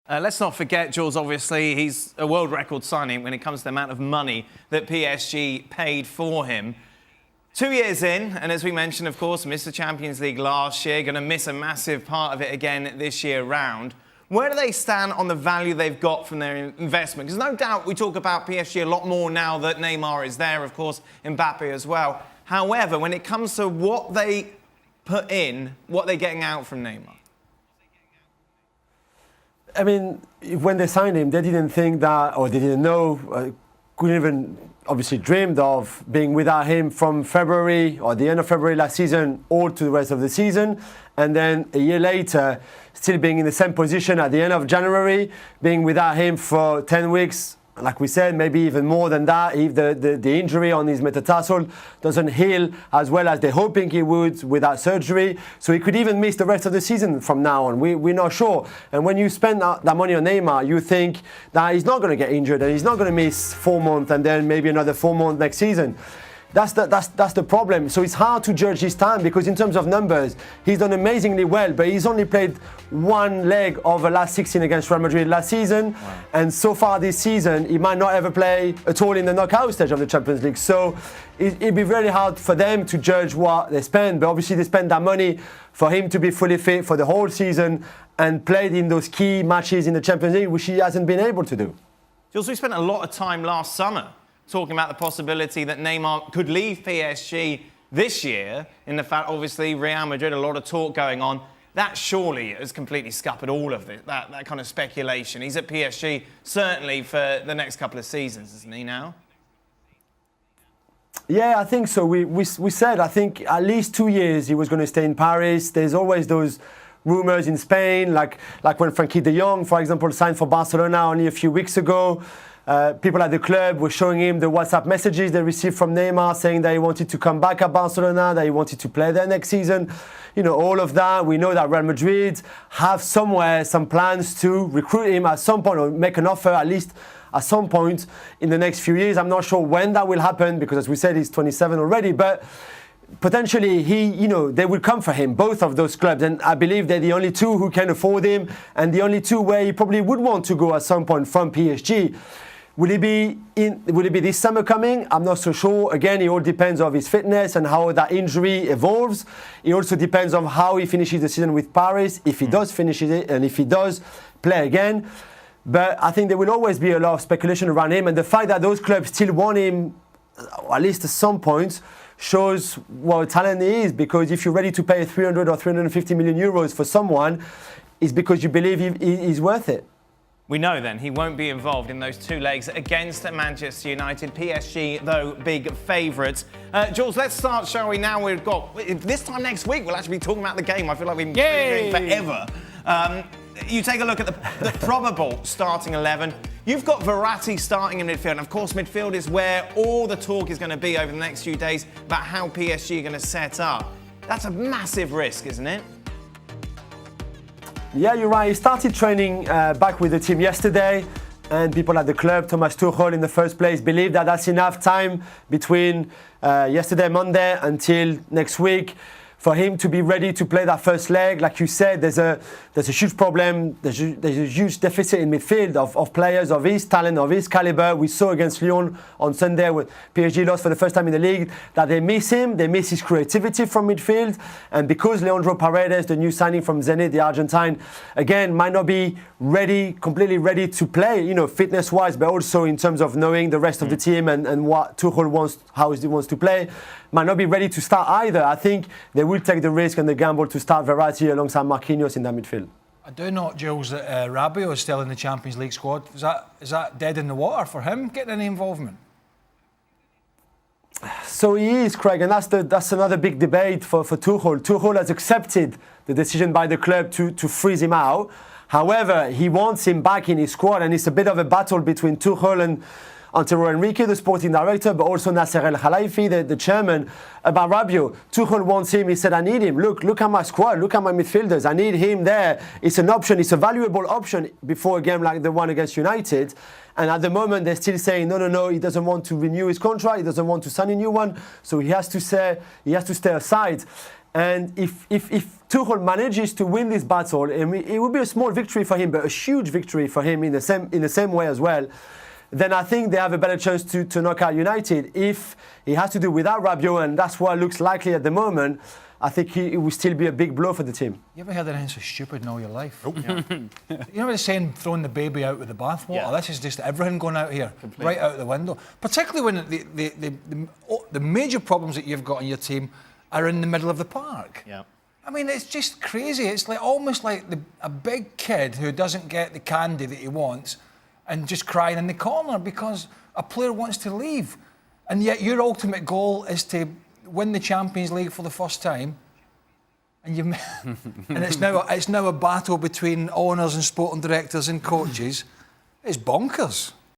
Let's not forget, Jules, obviously, he's a world record signing when it comes to the amount of money that PSG paid for him. 2 years in, and as we mentioned, of course, missed the Champions League last year, going to miss a massive part of it again this year round. Where do they stand on the value they've got from their investment? Because no doubt we talk about PSG a lot more now that Neymar is there, of course, Mbappe as well. However, when it comes to what they put in, what they're getting out from Neymar. I mean, when they signed him, they didn't think that, or they didn't know, couldn't even obviously dreamed of being without him from February or the end of February last season all to the rest of the season. And then a year later, still being in the same position at the end of January, being without him for 10 weeks. Like we said, maybe even more than that if the injury on his metatarsal doesn't heal as well as they're hoping he would without surgery. So he could even miss the rest of the season from now on. We're not sure. And when you spend that money on Neymar, you think that he's not going to get injured and he's not going to miss 4 months and then maybe another 4 months next season. That's the problem. So it's hard to judge his time because in terms of numbers, he's done amazingly well, but he's only played one leg of the last 16 against Real Madrid last season. Wow. And so far this season, he might not ever play at all in the knockout stage of the Champions League. So it'd be very hard for them to judge what they spend, but obviously they spend that money for him to be fully fit for the whole season and played in those key matches in the Champions League, which he hasn't been able to do. Jules, we spent a lot of time last summer talking about the possibility that Neymar could leave PSG this year, in the fact, obviously, Real Madrid, a lot of talk going on. That surely has completely scuppered all of that kind of speculation. He's at PSG, certainly, for the next couple of seasons, isn't he now? Yeah, I think so. We said, I think, at least 2 years he was going to stay in Paris. There's always those rumours in Spain, like when Frankie de Jong, for example, signed for Barcelona only a few weeks ago. People at the club were showing him the WhatsApp messages they received from Neymar saying that he wanted to come back at Barcelona, that he wanted to play there next season. You know, all of that. We know that Real Madrid have somewhere some plans to recruit him at some point or make an offer at least at some point in the next few years. I'm not sure when that will happen because, as we said, he's 27 already, but potentially they will come for him, both of those clubs, and I believe they're the only two who can afford him and the only two where he probably would want to go at some point from PSG. Will it be this summer coming? I'm not so sure. Again, it all depends on his fitness and how that injury evolves. It also depends on how he finishes the season with Paris, if he does finish it and if he does play again. But I think there will always be a lot of speculation around him, and the fact that those clubs still want him, at least at some point, shows what talent he is. Because if you're ready to pay 300 or 350 million euros for someone, it's because you believe he's worth it. We know then he won't be involved in those 2 legs against Manchester United. PSG, though, big favourites. Jules, let's start, shall we? Now we've got, this time next week, we'll actually be talking about the game. I feel like we've been doing forever. You take a look at the probable starting 11. You've got Verratti starting in midfield. And of course, midfield is where all the talk is going to be over the next few days about how PSG are going to set up. That's a massive risk, isn't it? Yeah, you're right. He started training back with the team yesterday, and people at the club, Thomas Tuchel in the first place, believe that that's enough time between yesterday, Monday, until next week for him to be ready to play that first leg. Like you said, there's a huge problem. There's a huge deficit in midfield of players of his talent, of his caliber. We saw against Lyon on Sunday when PSG lost for the first time in the league that they miss him. They miss his creativity from midfield. And because Leandro Paredes, the new signing from Zenit, the Argentine, again, might not be completely ready to play, fitness-wise, but also in terms of knowing the rest of the team and what Tuchel wants, how he wants to play, might not be ready to start either. I think they will take the risk and the gamble to start Verratti alongside Marquinhos in that midfield. I do note, Jules, that Rabiot is still in the Champions League squad. Is that dead in the water for him getting any involvement? So he is, Craig, and that's another big debate for Tuchel. Tuchel has accepted the decision by the club to freeze him out. However, he wants him back in his squad, and it's a bit of a battle between Tuchel and Antero Henrique, the sporting director, but also Nasser El Khelaifi, the chairman, about Rabiot. Tuchel wants him. He said, I need him. Look at my squad. Look at my midfielders. I need him there. It's an option. It's a valuable option before a game like the one against United. And at the moment, they're still saying, no, he doesn't want to renew his contract. He doesn't want to sign a new one. So he has to stay aside. And if Tuchel manages to win this battle, it will be a small victory for him, but a huge victory for him in the same way as well, then I think they have a better chance to knock out United. If he has to do without Rabiot, and that's what looks likely at the moment, I think it will still be a big blow for the team. You ever heard anything so stupid in all your life? Yeah. You know what saying, throwing the baby out with the bathwater? Yeah. This is just everything going out here, Completely. right out the window. Particularly when the major problems that you've got in your team are in the middle of the park. Yeah. I mean, it's just crazy. It's like almost like a big kid who doesn't get the candy that he wants and just crying in the corner because a player wants to leave. And yet your ultimate goal is to win the Champions League for the first time. And it's now a battle between owners and sporting directors and coaches. It's bonkers.